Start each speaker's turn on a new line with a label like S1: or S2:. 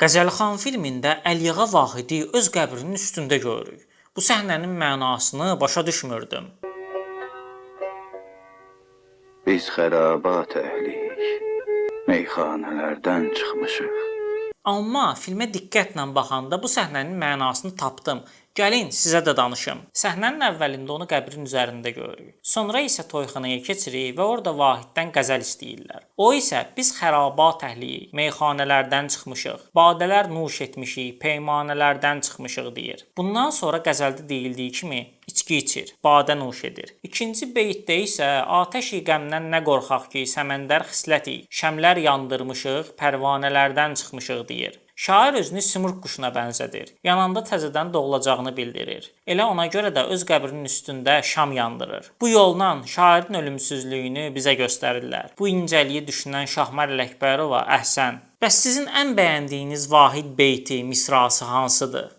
S1: Qəzəlxan filmində Əliağa Vahidi öz qəbrinin üstündə görürük. Bu səhnənin mənasını başa düşmürdüm.
S2: Biz xərabat əhliyik, meyxanələrdən çıxmışıq.
S1: Amma filmə diqqətlə baxanda bu səhnənin mənasını tapdım. Gəlin sizə də danışım. Səhnənin əvvəlində onu qəbrin üzərində görürük. Sonra isə toyxanaya keçirik və orada Vahiddən qəzəl istəyirlər. O isə biz xərabat əhliyik, meyxanələrdən çıxmışıq, badələr nuş etmişik, peymanələrdən çıxmışıq deyir. Bundan sonra qəzəldə deyildiyi kimi içki içir, badə nuş edir. İkinci beytdə isə atəş-i qəmdən nə qorxaq ki, səməndər xislətik, şəmlər yandırmışıq, pərvanələrdən çıxmışıq deyir. Şair özünü Simurq quşuna bənzədir. Yananda təzədən doğulacağını bildirir. Elə ona görə də öz qəbrinin üstündə şam yandırır. Bu yolla şairin ölümsüzlüyünü bizə göstərirlər. Bu incəliyi düşünən Şahmar Ələkbərova əhsən. Bəs sizin ən bəyəndiyiniz Vahid beyti, misrası hansıdır?